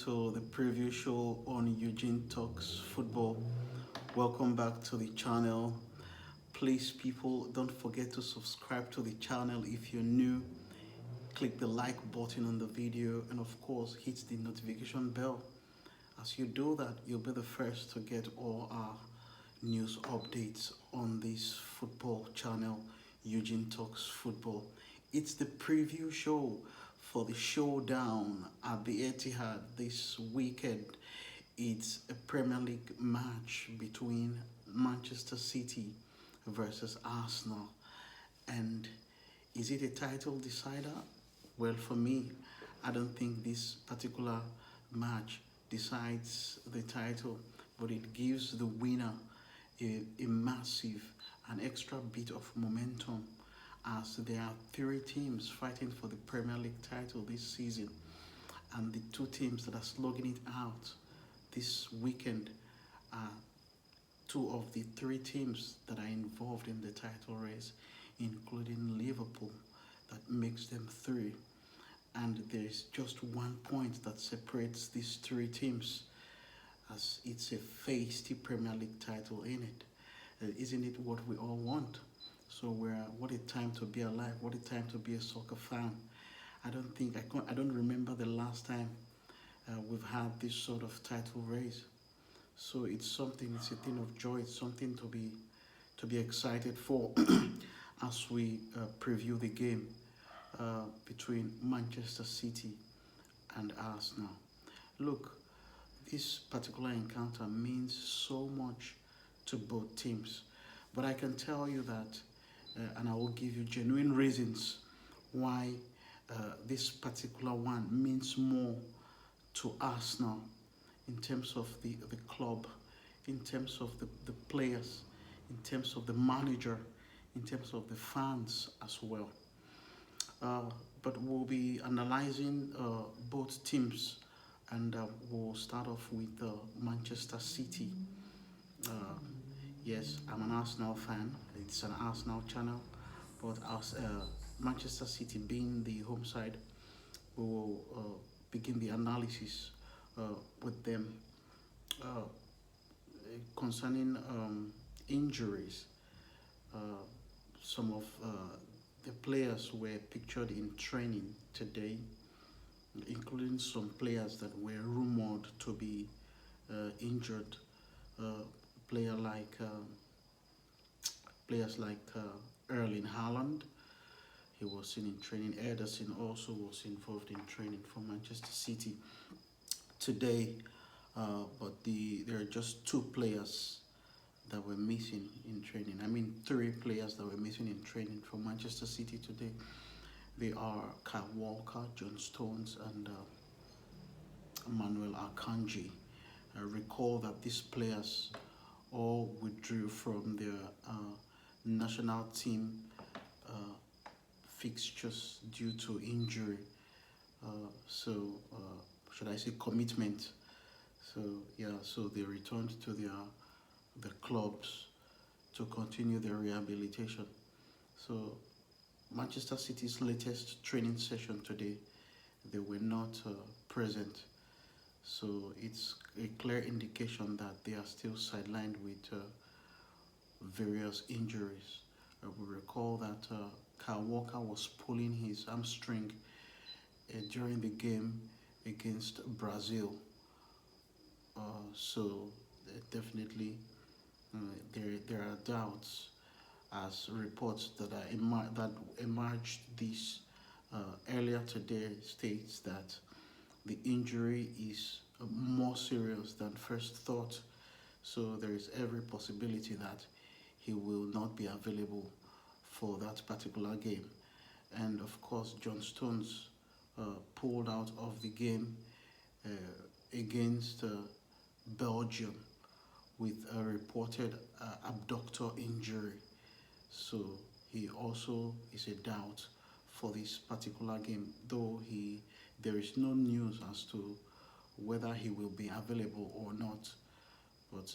to the preview show on Eugene Talks Football. Welcome back to the channel. Please, people, don't forget to subscribe to the channel if you're new. Click the like button on the video and, of course, hit the notification bell. As you do that, you'll be the first to get all our news updates on this football channel, Eugene Talks Football. It's the preview show for the Showdown at the Etihad this weekend. It's a Premier League match between Manchester City versus Arsenal. And is it a title decider? Well, for me, I don't think this particular match decides the title, but it gives the winner a massive, an extra bit of momentum, as there are three teams fighting for the Premier League title this season, and the two teams that are slugging it out this weekend are two of the three teams that are involved in the title race, including Liverpool, that makes them three. And there is just 1 point that separates these three teams, as it's a feisty Premier League title in it. Isn't it what we all want? So what a time to be alive, what a time to be a soccer fan. I don't remember the last time we've had this sort of title race. So it's a thing of joy, it's something to be excited for as we preview the game between Manchester City and Arsenal. Look, this particular encounter means so much to both teams, but I can tell you that and I will give you genuine reasons why this particular one means more to Arsenal in terms of the club, in terms of the players, in terms of the manager, in terms of the fans as well. But we'll be analyzing both teams, and we'll start off with Manchester City. Yes, I'm an Arsenal fan. It's an Arsenal channel, but as Manchester City being the home side, we will begin the analysis with them concerning injuries. Some of the players were pictured in training today, including some players that were rumored to be injured. Players like Erling Haaland, he was seen in training. Ederson also was involved in training for Manchester City today, but there are just two players that were missing in training. I mean, three players that were missing in training for Manchester City today. They are Kyle Walker, John Stones, and Manuel Akanji. Recall that these players all withdrew from their national team fixtures due to injury. Should I say commitment? So they returned to their clubs to continue their rehabilitation. So Manchester City's latest training session today, they were not present. So it's a clear indication that they are still sidelined with various injuries. We recall that Kyle Walker was pulling his hamstring during the game against Brazil. So definitely there are doubts, as reports that emerged this earlier today states that the injury is more serious than first thought. So there is every possibility that he will not be available for that particular game. And of course, John Stones pulled out of the game against Belgium with a reported abductor injury. So he also is a doubt for this particular game, though there is no news as to whether he will be available or not. But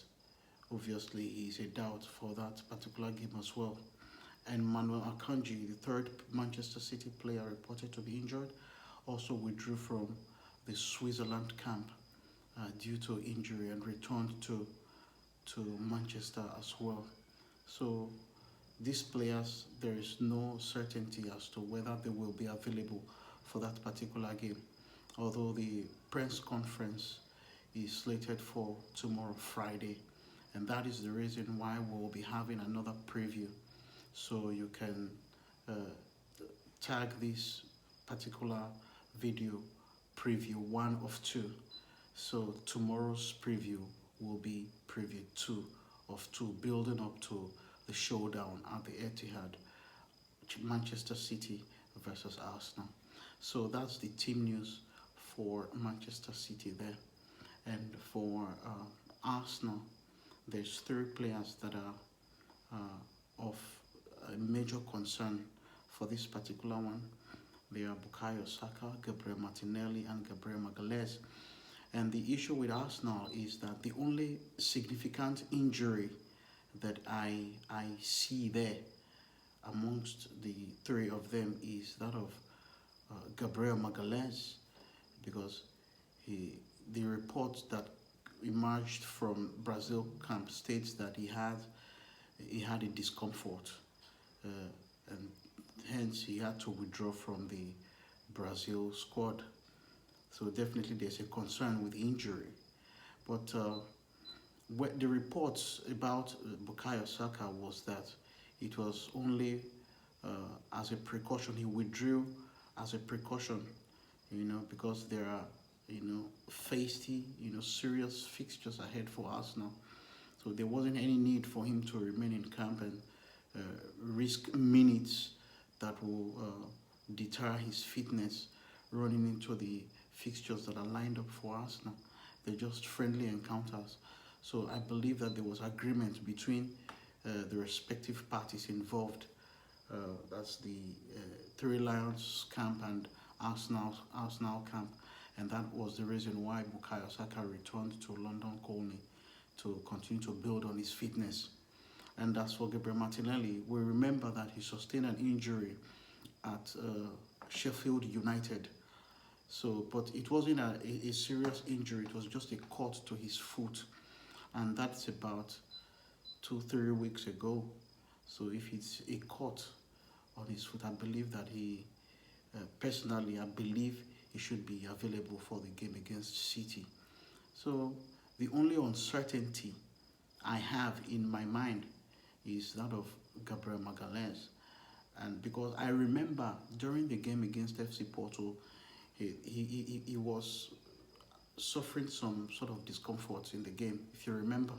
obviously he is a doubt for that particular game as well. And Manuel Akanji, the third Manchester City player reported to be injured, also withdrew from the Switzerland camp due to injury and returned to Manchester as well. So these players, there is no certainty as to whether they will be available for that particular game. Although the press conference is slated for tomorrow, Friday, and that is the reason why we'll be having another preview. So you can uh, tag this particular video preview 1 of 2. So tomorrow's preview will be preview 2 of 2, building up to the showdown at the Etihad, Manchester City versus Arsenal. So that's the team news for Manchester City there. And for Arsenal, there's 3 players that are of major concern for this particular one. They are Bukayo Saka, Gabriel Martinelli, and Gabriel Magalhaes. And the issue with Arsenal is that the only significant injury that I see there amongst the 3 of them is that of Gabriel Magalhaes, because the report that emerged from Brazil camp states that he had a discomfort, and hence he had to withdraw from the Brazil squad. So definitely there's a concern with injury. But the reports about Bukayo Saka was that it was only as a precaution. He withdrew as a precaution, because there are, feisty, serious fixtures ahead for Arsenal. So there wasn't any need for him to remain in camp and risk minutes that will deter his fitness running into the fixtures that are lined up for Arsenal. They're just friendly encounters. So I believe that there was agreement between the respective parties involved. That's the Three Lions camp and Arsenal camp. And that was the reason why Bukayo Saka returned to London Colney to continue to build on his fitness. And as for Gabriel Martinelli, we remember that he sustained an injury at Sheffield United. So, but it wasn't a serious injury. It was just a cut to his foot, and that's about 2-3 weeks ago. So, if it's a cut on his foot, I believe that personally, I believe he should be available for the game against City. So, the only uncertainty I have in my mind is that of Gabriel Magalhaes. And because I remember during the game against FC Porto, he was suffering some sort of discomfort in the game, if you remember.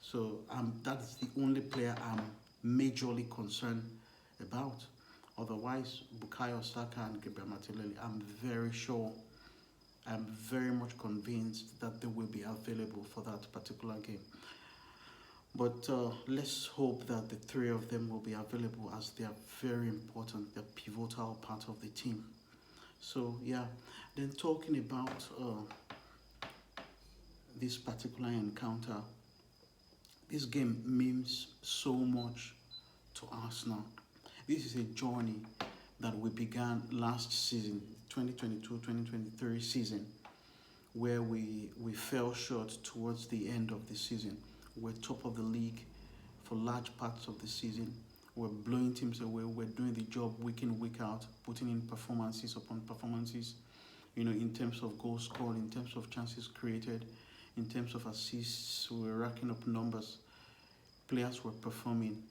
So that's the only player I'm majorly concerned about. Otherwise, Bukayo Saka and Gabriel Martinelli, I'm very sure, I'm very much convinced that they will be available for that particular game. But let's hope that the 3 of them will be available, as they are very important. They're pivotal part of the team. So yeah, then talking about this particular encounter, this game means so much to Arsenal. This is a journey that we began last season, 2022-2023 season, where we fell short towards the end of the season. We're top of the league for large parts of the season. We're blowing teams away. We're doing the job week in, week out, putting in performances upon performances, in terms of goals scored, in terms of chances created, in terms of assists. We're racking up numbers. Players were performing.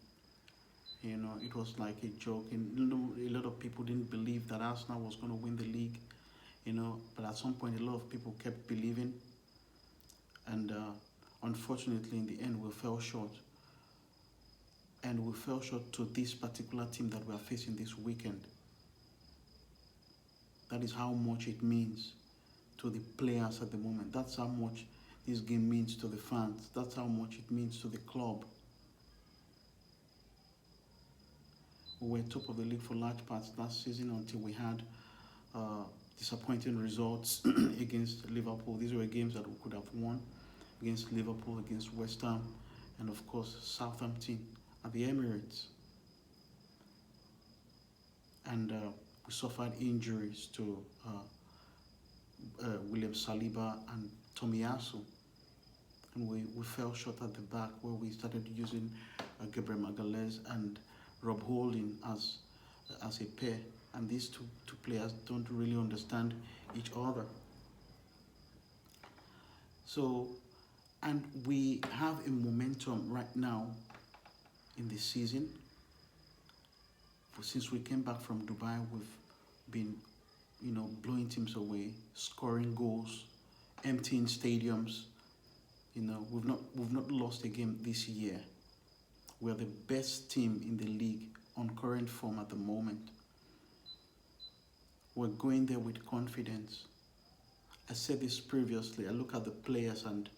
It was like a joke. And a lot of people didn't believe that Arsenal was going to win the league, but at some point a lot of people kept believing. And unfortunately, in the end, we fell short. And we fell short to this particular team that we are facing this weekend. That is how much it means to the players at the moment. That's how much this game means to the fans. That's how much it means to the club. We were top of the league for large parts last season until we had disappointing results against Liverpool. These were games that we could have won, against Liverpool, against West Ham, and of course Southampton at the Emirates. And we suffered injuries to William Saliba and Tomiyasu, and we fell short at the back where we started using Gabriel Magalhaes and Rob Holding as a pair, and these two players don't really understand each other. So, and we have a momentum right now in the season. Since we came back from Dubai, we've been, blowing teams away, scoring goals, emptying stadiums. We've not lost a game this year. We're the best team in the league on current form at the moment. We're going there with confidence. I said this previously. I look at the players, and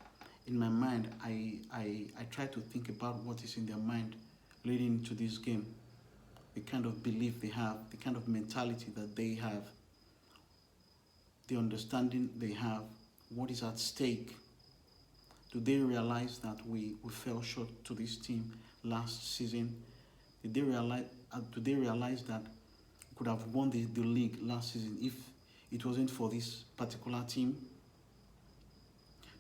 in my mind, I try to think about what is in their mind leading into this game, the kind of belief they have, the kind of mentality that they have, the understanding they have, what is at stake. Do they realize that we fell short to this team last season? Do they realize that we could have won the league last season if it wasn't for this particular team?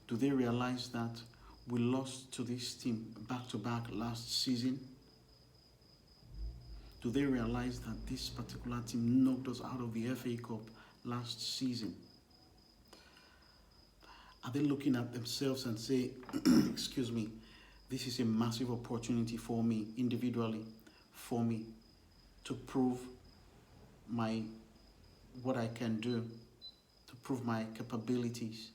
Do they realize that we lost to this team back-to-back last season? Do they realize that this particular team knocked us out of the FA Cup last season? Are they looking at themselves and say, excuse me, this is a massive opportunity for me individually, for me to prove what I can do, to prove my capabilities?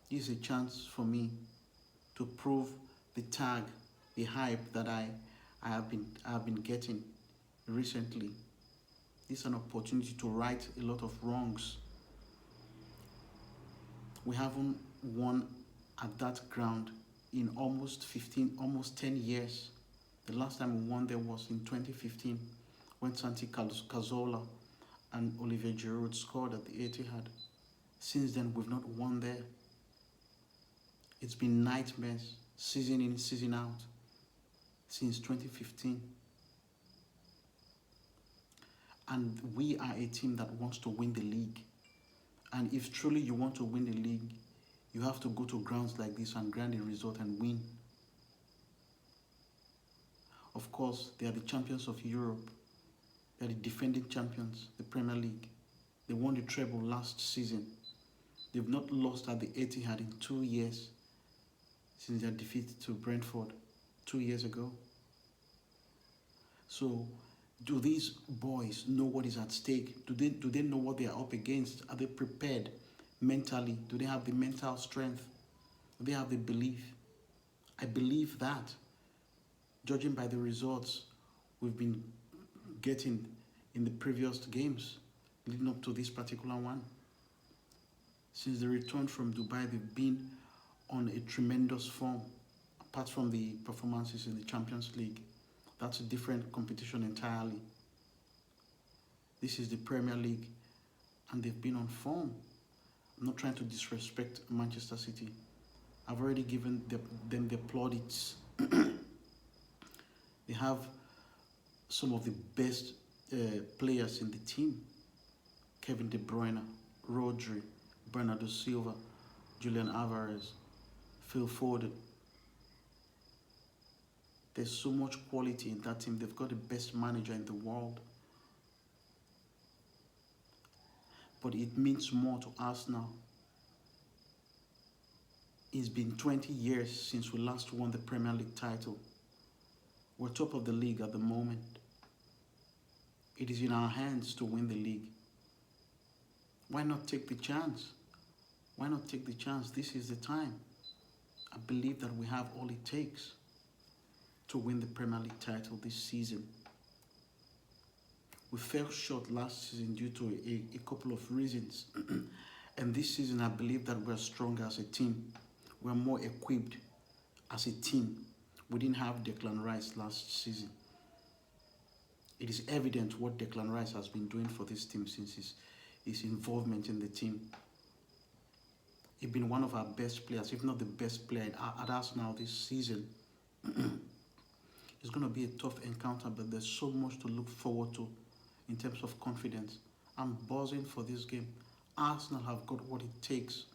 This is a chance for me to prove the tag, the hype that I have been getting recently. This is an opportunity to right a lot of wrongs. We haven't won at that ground in almost 10 years. The last time we won there was in 2015 when Santi Cazorla and Olivier Giroud scored at the Etihad. Since then, we've not won there. It's been nightmares, season in, season out, since 2015. And we are a team that wants to win the league. And if truly you want to win the league, you have to go to grounds like this and grind a result and win. Of course, they are the champions of Europe. They are the defending champions, the Premier League. They won the treble last season. They've not lost at the Etihad in 2 years since their defeat to Brentford 2 years ago. So, do these boys know what is at stake? Do they know what they are up against? Are they prepared mentally? Do they have the mental strength? Do they have the belief? I believe that, judging by the results we've been getting in the previous games leading up to this particular one. Since the return from Dubai, they've been on a tremendous form, apart from the performances in the Champions League. That's a different competition entirely. This is the Premier League, and they've been on form. I'm not trying to disrespect Manchester City. I've already given them the plaudits. They have some of the best players in the team. Kevin De Bruyne, Rodri, Bernardo Silva, Julian Alvarez, Phil Foden. There's so much quality in that team. They've got the best manager in the world. But it means more to us now. It's been 20 years since we last won the Premier League title. We're top of the league at the moment. It is in our hands to win the league. Why not take the chance? Why not take the chance? This is the time. I believe that we have all it takes to win the Premier League title this season. We fell short last season due to a couple of reasons. And this season, I believe that we're stronger as a team. We're more equipped as a team. We didn't have Declan Rice last season. It is evident what Declan Rice has been doing for this team since his involvement in the team. He's been one of our best players, if not the best player at Arsenal this season. It's going to be a tough encounter, but there's so much to look forward to in terms of confidence. I'm buzzing for this game. Arsenal have got what it takes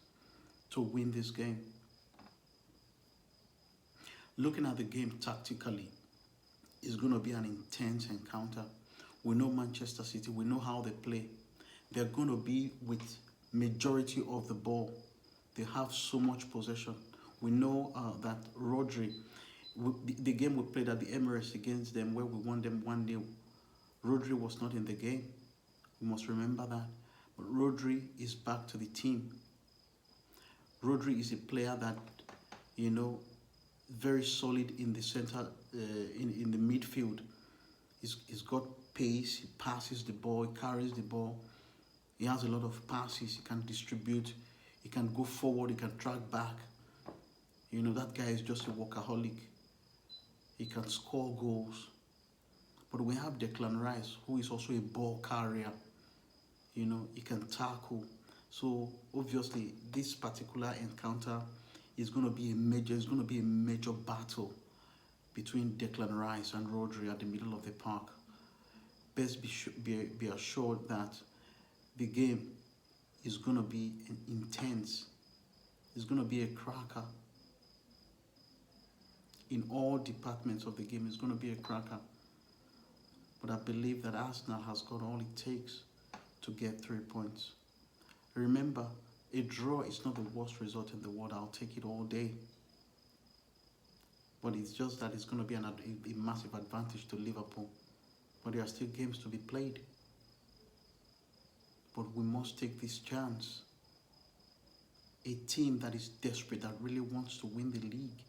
to win this game. Looking at the game tactically, it's going to be an intense encounter. We know Manchester City, we know how they play. They're going to be with majority of the ball. They have so much possession. We know that Rodri, the game we played at the Emirates against them where we won them 1-0, Rodri was not in the game. We must remember that. But Rodri is back to the team. Rodri is a player that, you know, very solid in the center, in the midfield. He's got pace, he passes the ball, he carries the ball. He has a lot of passes, he can distribute, he can go forward, he can track back. You know, that guy is just a workaholic. He can score goals. But we have Declan Rice, who is also a ball carrier. You know, he can tackle. So obviously, this particular encounter is going to be a major battle between Declan Rice and Rodri at the middle of the park. Best be assured that the game is going to be intense. It's going to be a cracker. In all departments of the game, it's going to be a cracker. But I believe that Arsenal has got all it takes to get 3 points. Remember, a draw is not the worst result in the world. I'll take it all day. But it's just that it's going to be a massive advantage to Liverpool. But there are still games to be played. But we must take this chance. A team that is desperate, that really wants to win the league,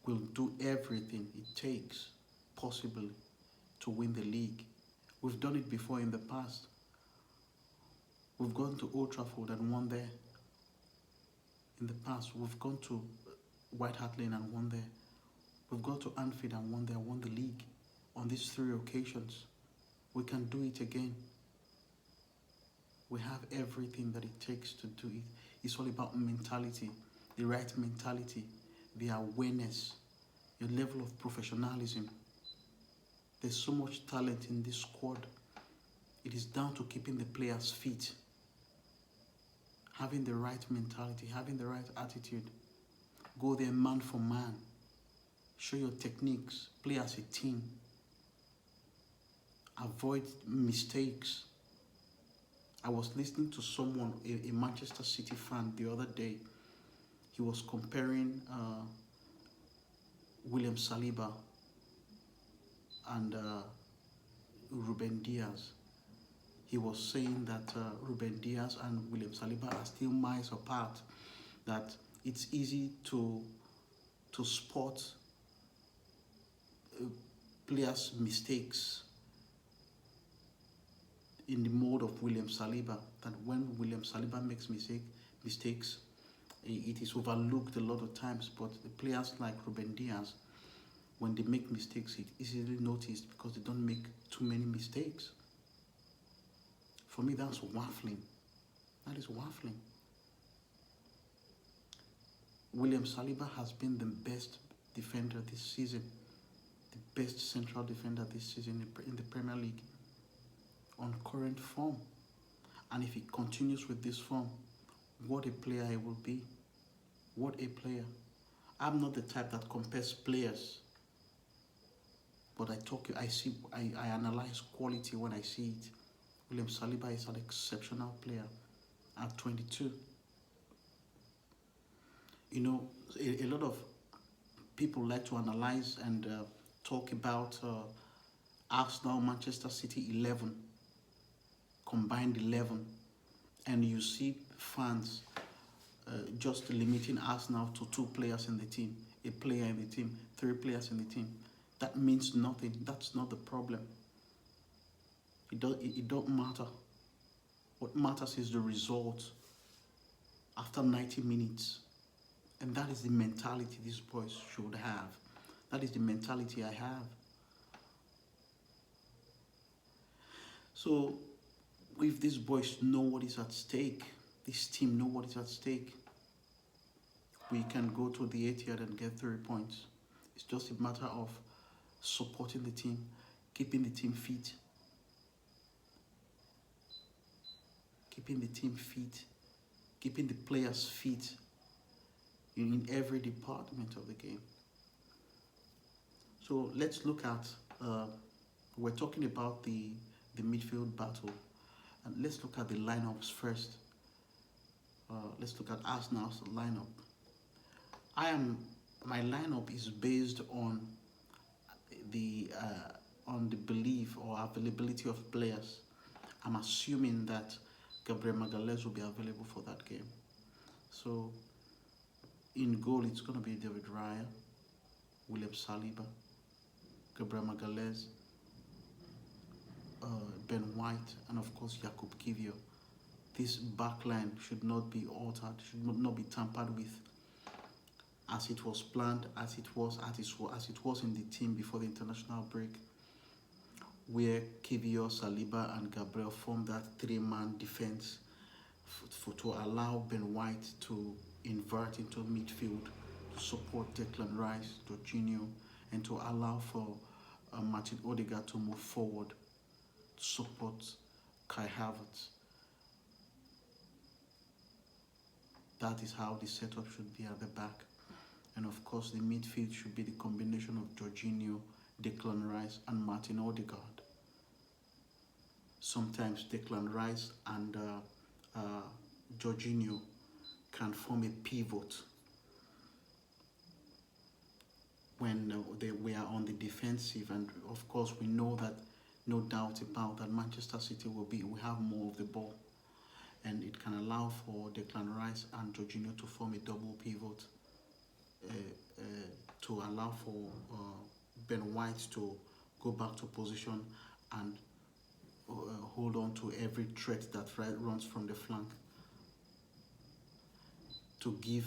will do everything it takes, possibly, to win the league. We've done it before in the past. We've gone to Old Trafford and won there. In the past, we've gone to White Hart Lane and won there. We've gone to Anfield and won there, won the league. On these 3 occasions, we can do it again. We have everything that it takes to do it. It's all about mentality, the right mentality, the awareness, your level of professionalism. There's so much talent in this squad. It is down to keeping the players fit, having the right mentality, having the right attitude. Go there man for man. Show your techniques. Play as a team. Avoid mistakes. I was listening to someone, a Manchester City fan, the other day. He was comparing William Saliba and Ruben Diaz. He was saying that Ruben Diaz and William Saliba are still miles apart, that it's easy to spot players' mistakes in the mode of William Saliba, that when William Saliba makes mistakes, it is overlooked a lot of times, but the players like Ruben Diaz, when they make mistakes, it is easily noticed because they don't make too many mistakes. For me, that's waffling. That is waffling. William Saliba has been the best defender this season, the best central defender this season in the Premier League, on current form. And if he continues with this form, what a player he will be. What a player. I'm not the type that compares players, but I analyze quality when I see it. William Saliba is an exceptional player at 22. You know, a lot of people like to analyze and talk about Arsenal, Manchester City 11, combined 11, and you see fans just limiting Arsenal to 2 players in the team, a player in the team, 3 players in the team. That means nothing. That's not the problem. It don't matter. What matters is the result after 90 minutes. And that is the mentality these boys should have. That is the mentality I have. So, if these boys know what is at stake, this team know what is at stake, we can go to the Etihad and get 3 points. It's just a matter of supporting the team, keeping the team fit, keeping the players fit in every department of the game. So let's look at, we're talking about the midfield battle, and let's look at the lineups first. Let's look at Arsenal's lineup. My lineup is based the on the belief or availability of players. I'm assuming that Gabriel Magalhaes will be available for that game. So in goal, it's going to be David Raya, William Saliba, Gabriel Magalhaes, Ben White, and of course Jakub Kiwior. This backline should not be altered, should not be tampered with, as it was planned, as it was in the team before the international break, where Kiwior, Saliba, and Gabriel formed that three-man defense to allow Ben White to invert into midfield to support Declan Rice, Jorginho, and to allow for Martin Odegaard to move forward to support Kai Havertz. That is how the setup should be at the back. And of course, the midfield should be the combination of Jorginho, Declan Rice, and Martin Odegaard. Sometimes Declan Rice and Jorginho can form a pivot when we are on the defensive, and of course we know that, no doubt about that, Manchester City will have more of the ball, and it can allow for Declan Rice and Jorginho to form a double pivot to allow for Ben White to go back to position and hold on to every threat that runs from the flank, to give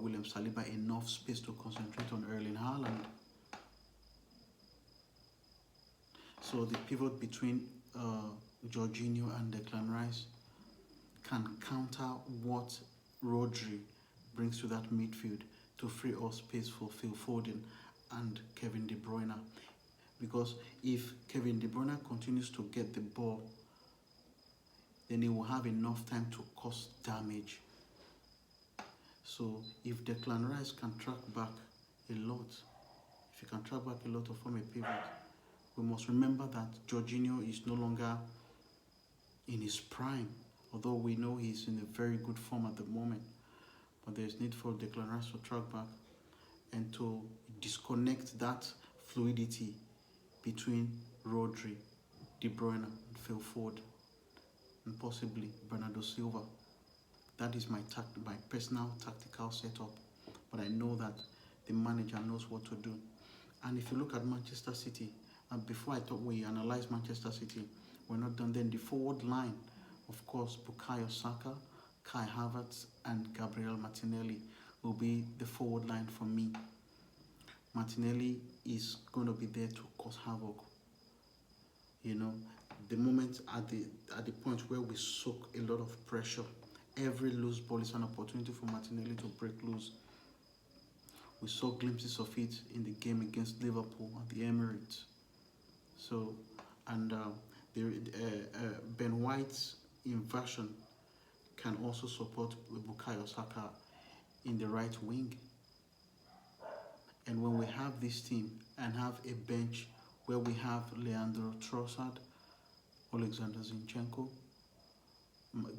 William Saliba enough space to concentrate on Erling Haaland. So the pivot between Jorginho and Declan Rice can counter what Rodri brings to that midfield to free up space for Phil Foden and Kevin De Bruyne. Because if Kevin De Bruyne continues to get the ball, then he will have enough time to cause damage. So if Declan Rice can track back a lot, to form a pivot, we must remember that Jorginho is no longer in his prime, although we know he's in a very good form at the moment. But there's need for Declan Rice to track back and to disconnect that fluidity between Rodri, De Bruyne, and Phil Foden, and possibly Bernardo Silva. That is my personal tactical setup, but I know that the manager knows what to do. And if you look at Manchester City, and before I thought we analyze Manchester City, we're not done. Then the forward line, of course, Bukayo Saka, Kai Havertz, and Gabriel Martinelli will be the forward line for me. Martinelli is going to be there to cause havoc. You know, the moment at the point where we soak a lot of pressure, every loose ball is an opportunity for Martinelli to break loose. We saw glimpses of it in the game against Liverpool at the Emirates. So, and Ben White's inversion can also support Bukayo Saka in the right wing. And when we have this team and have a bench where we have Leandro Trossard, Alexander Zinchenko,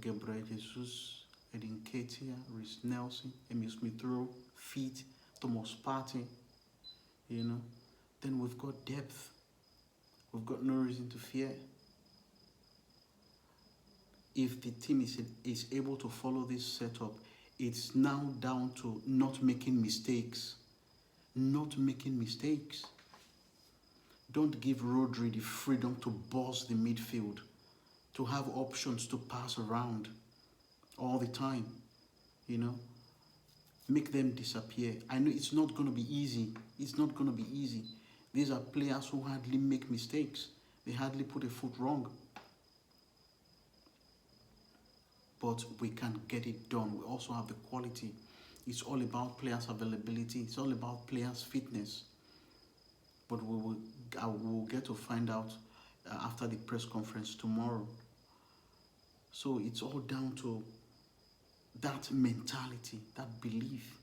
Gabriel Jesus, Edin Ketia, Reece Nelson, Emil Smith-Rowe, Feet, Thomas Partey, you know, then we've got depth. We've got no reason to fear. If the team is able to follow this setup, it's now down to not making mistakes. Not making mistakes. Don't give Rodri the freedom to boss the midfield, to have options to pass around all the time, you know. Make them disappear. I know it's not going to be easy. It's not going to be easy. These are players who hardly make mistakes. They hardly put a foot wrong. But we can get it done. We also have the quality. It's all about players' availability. It's all about players' fitness. But I will get to find out after the press conference tomorrow. So it's all down to that mentality, that belief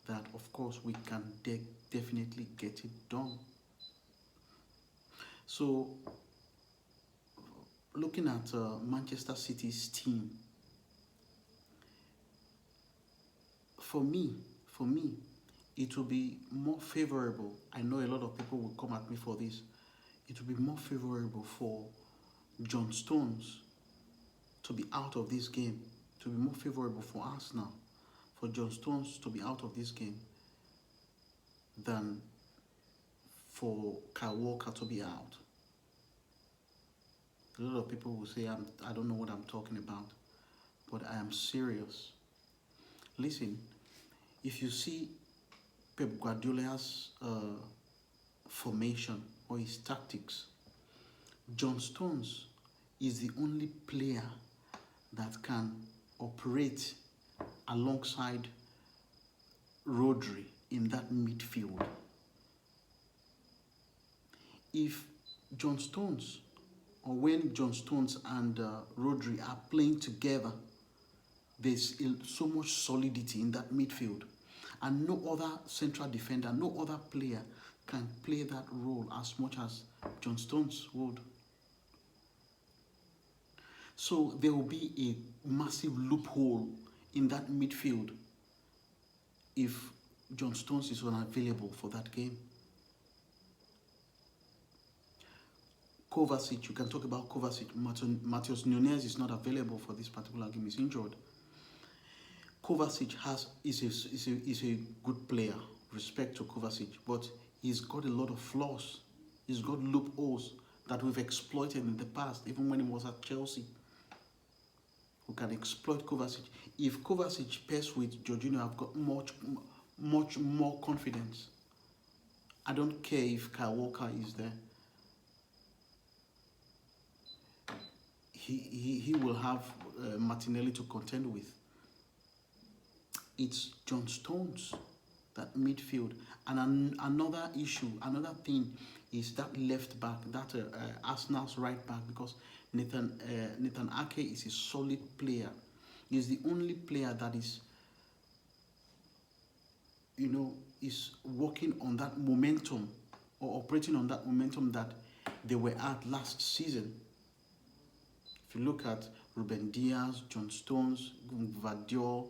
that, of course, we can definitely get it done. So, looking at Manchester City's team, for me, it will be more favorable. I know a lot of people will come at me for this. It will be more favorable for John Stones to be out of this game. To be more favorable for Arsenal, for John Stones to be out of this game than for Kyle Walker to be out. A lot of people will say I don't know what I'm talking about, but I am serious. Listen, if you see Pep Guardiola's formation or his tactics, John Stones is the only player that can operate alongside Rodri in that midfield. If John Stones, or when John Stones and Rodri are playing together, there's so much solidity in that midfield. And no other central defender, no other player can play that role as much as John Stones would. So there will be a massive loophole in that midfield if John Stones is unavailable for that game. Kovacic, you can talk about Kovacic. Matheus Nunes is not available for this particular game. He's injured. Kovacic is a good player, respect to Kovacic, but he's got a lot of flaws. He's got loopholes that we've exploited in the past, even when he was at Chelsea. We can exploit Kovacic. If Kovacic pairs with Jorginho, I've got much more confidence. I don't care if Kyle Walker is there. He will have Martinelli to contend with. It's John Stones, that midfield. And another issue, another thing is that left back, that Arsenal's right back, because Nathan Ake is a solid player. He's the only player that is, is working on that momentum or operating on that momentum that they were at last season. If you look at Ruben Diaz, John Stones, Gvardiol,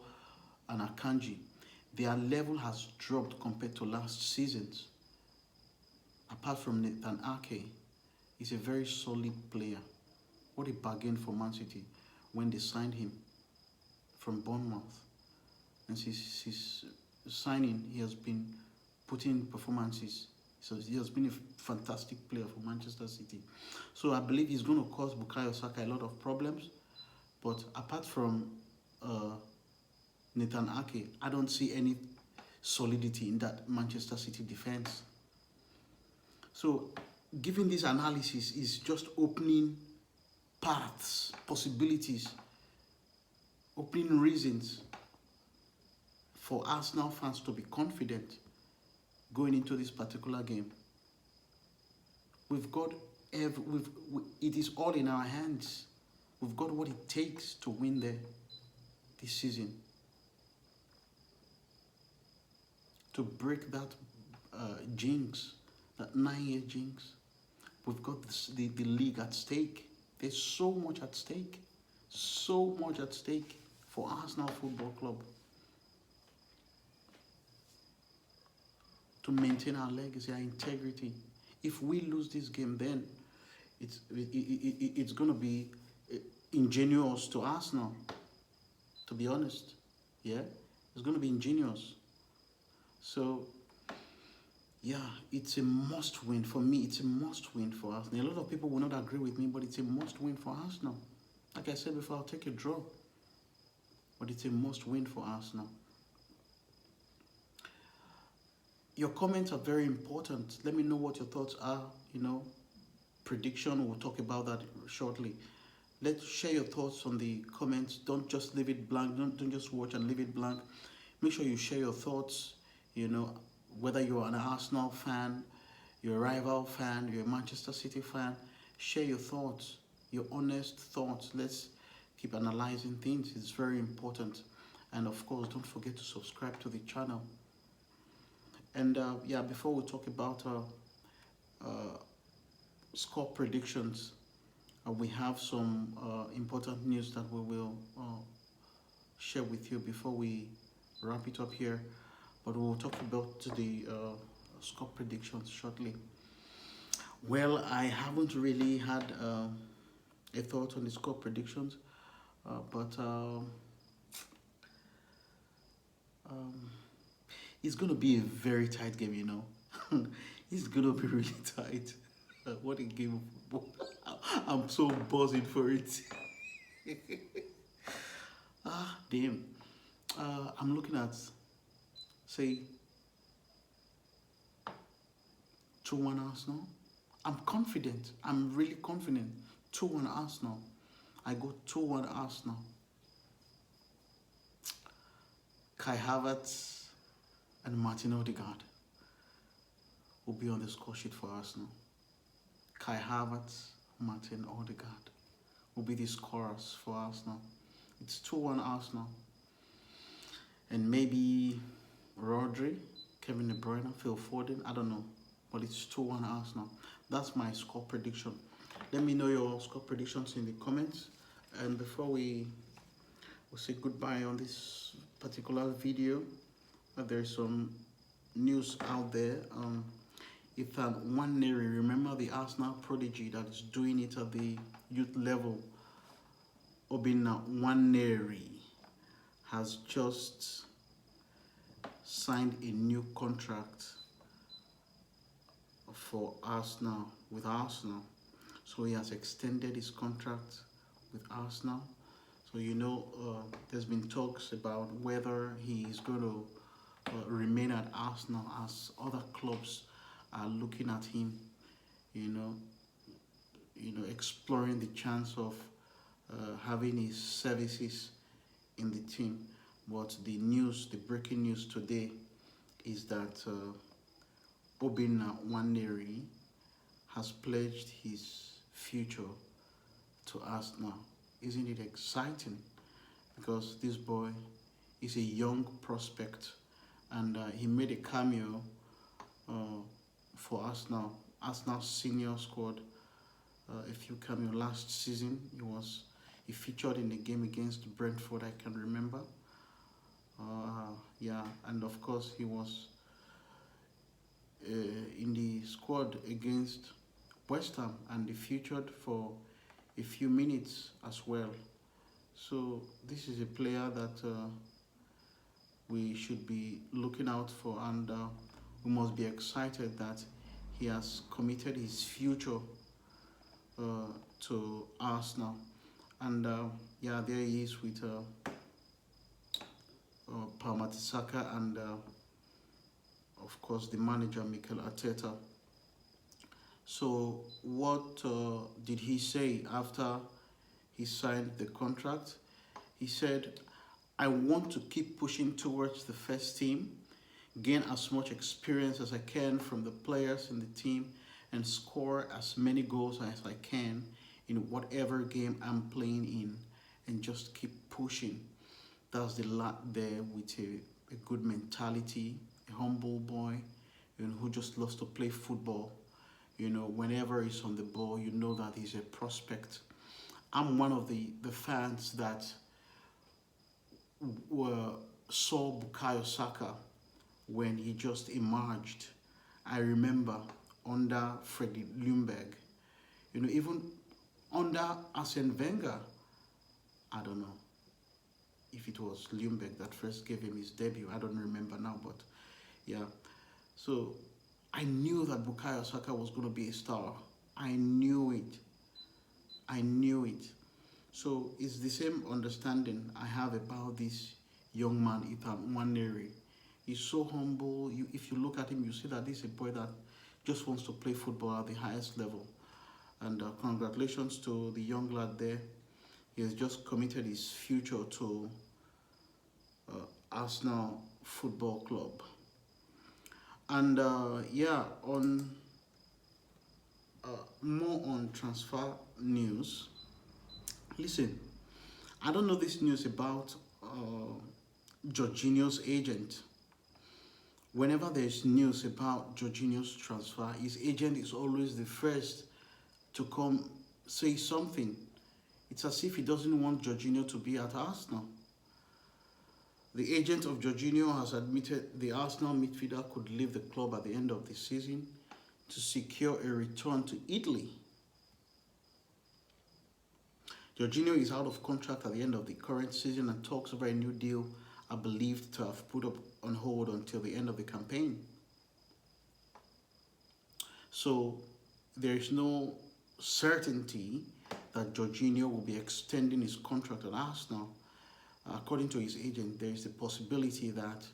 and Akanji, their level has dropped compared to last season's. Apart from Nathan Ake, he's a very solid player. What a bargain for Man City when they signed him from Bournemouth. And since his signing, he has been putting in performances. So he has been a fantastic player for Manchester City. So I believe he's going to cause Bukayo Saka a lot of problems. But apart from Nathan Ake, I don't see any solidity in that Manchester City defense. So giving this analysis is just opening paths, possibilities, opening reasons for Arsenal fans to be confident going into this particular game. It is all in our hands. We've got what it takes to win this season. To break that jinx, that 9-year jinx. We've got the league at stake. There's so much at stake. So much at stake for Arsenal Football Club. To maintain our legacy, our integrity. If we lose this game, then it's going to be ingenuous to Arsenal, to be honest. Yeah, it's going to be ingenuous. So, yeah, it's a must-win for me. It's a must-win for Arsenal. A lot of people will not agree with me, but it's a must-win for Arsenal. Like I said before, I'll take a draw. But it's a must-win for Arsenal. Your comments are very important. Let me know what your thoughts are, prediction. We'll talk about that shortly. Let's share your thoughts on the comments. Don't just leave it blank. Don't just watch and leave it blank. Make sure you share your thoughts, whether you're an Arsenal fan, you're a rival fan, you're a Manchester City fan. Share your thoughts, your honest thoughts. Let's keep keep analyzing things. It's very important. And of course, don't forget to subscribe to the channel. And yeah, before we talk about uh, score predictions, we have some important news that we will share with you before we wrap it up here. But we'll talk about the score predictions shortly. Well, I haven't really had a thought on the score predictions, but um, it's going to be a very tight game, you know. It's going to be really tight. What a game of football. I'm so buzzing for it. Ah, damn. I'm looking at, say, 2-1 Arsenal. I'm confident. I'm really confident. 2-1 Arsenal. I go 2-1 Arsenal. Kai Havertz and Martin Odegaard will be on the score sheet for Arsenal. Kai Havertz, Martin Odegaard will be the scorers for Arsenal. It's 2-1 Arsenal. And maybe Rodri, Kevin De Bruyne, Phil Foden, I don't know. But it's 2-1 Arsenal. That's my score prediction. Let me know your score predictions in the comments. And before we say goodbye on this particular video, there's some news out there. Etihad Nwaneri, remember the Arsenal prodigy that is doing it at the youth level. Obinna Nwaneri has just signed a new contract for Arsenal, with Arsenal. So he has extended his contract with Arsenal. So you know, there's been talks about whether he is going to remain at Arsenal, as other clubs are looking at him, you know, exploring the chance of having his services in the team. But the breaking news today is that Obinna Nwaneri has pledged his future to Arsenal. Isn't it exciting? Because this boy is a young prospect, and he made a cameo for Arsenal senior squad. A few cameo last season. He featured in the game against Brentford, I can remember. Yeah, and of course he was in the squad against West Ham, and he featured for a few minutes as well. So this is a player that we should be looking out for, and we must be excited that he has committed his future to Arsenal. And yeah, there he is with Paul Mertesacker and of course the manager Mikel Arteta. So what did he say after he signed the contract? He said, I want to keep pushing towards the first team, gain as much experience as I can from the players in the team, and score as many goals as I can in whatever game I'm playing in, and just keep pushing. That's the lad there with a good mentality, a humble boy, you know, who just loves to play football. You know, whenever he's on the ball, you know that he's a prospect. I'm one of the fans that saw Bukayo Saka when he just emerged. I remember under Freddie Ljungberg, you know, even under Arsene Wenger. I don't know if it was Ljungberg that first gave him his debut. I don't remember now, but yeah. So I knew that Bukayo Saka was going to be a star. I knew it. I knew it. So it's the same understanding I have about this young man, Etihad Nwaneri. He's so humble. If you look at him, you see that this is a boy that just wants to play football at the highest level. And congratulations to the young lad there. He has just committed his future to Arsenal Football Club. And yeah, on more on transfer news. Listen, I don't know this news about Jorginho's agent. Whenever there's news about Jorginho's transfer, his agent is always the first to come say something. It's as if he doesn't want Jorginho to be at Arsenal. The agent of Jorginho has admitted the Arsenal midfielder could leave the club at the end of the season to secure a return to Italy. Jorginho is out of contract at the end of the current season, and talks over a new deal are believed to have put up on hold until the end of the campaign. So there is no certainty that Jorginho will be extending his contract at Arsenal. According to his agent, there is a possibility that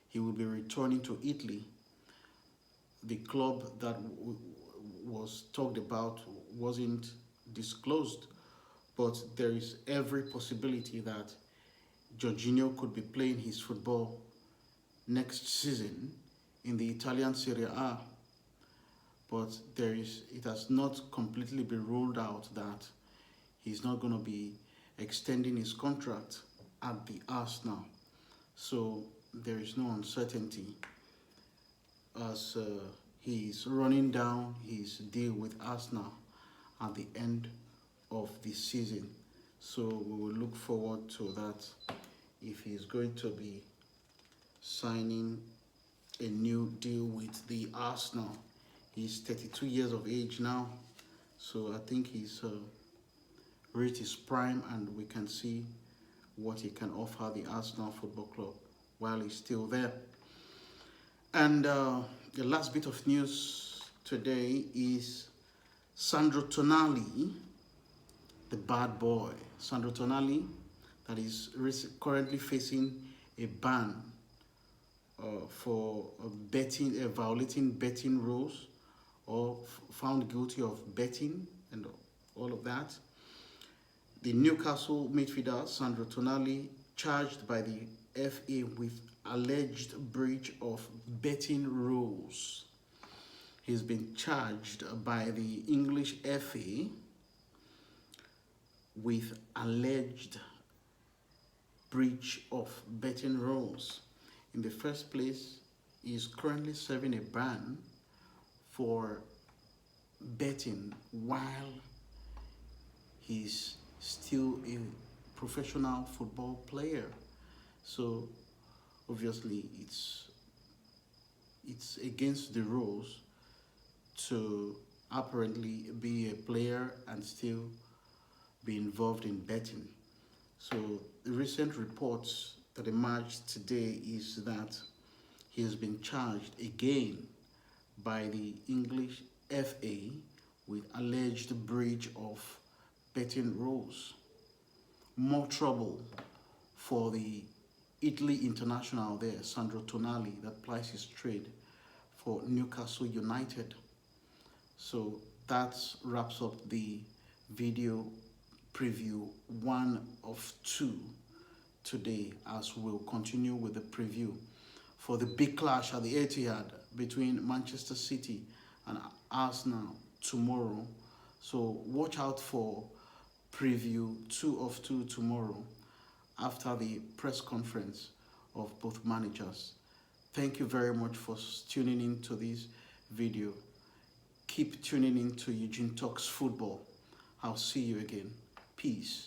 he will be returning to Italy. The club that was talked about wasn't disclosed, but there is every possibility that Jorginho could be playing his football next season in the Italian Serie A. But it has not completely been ruled out that he's not going to be extending his contract at the Arsenal. So there is no uncertainty as he's running down his deal with Arsenal at the end of the season. So we will look forward to that, if he's going to be signing a new deal with the Arsenal. He's 32 years of age now, so I think he's reached his prime, and we can see what he can offer the Arsenal Football Club while he's still there. And the last bit of news today is Sandro Tonali, the bad boy. Sandro Tonali, that is currently facing a ban for violating betting rules, or found guilty of betting and all of that. The Newcastle midfielder Sandro Tonali, charged by the FA with alleged breach of betting rules. He's been charged by the English FA with alleged breach of betting rules. In the first place, he is currently serving a ban for betting while he's still a professional football player. So obviously it's against the rules to apparently be a player and still be involved in betting. So the recent reports that emerged today is that he has been charged again by the English FA with alleged breach of betting rules. More trouble for the Italy international there, Sandro Tonali, that plies his trade for Newcastle United. So that wraps up the video preview 1 of 2 today, as we'll continue with the preview for the big clash at the Etihad between Manchester City and Arsenal tomorrow. So watch out for preview 2 of 2 tomorrow after the press conference of both managers. Thank you very much for tuning in to this video. Keep tuning in to Eugene Talks Football. I'll see you again. Peace.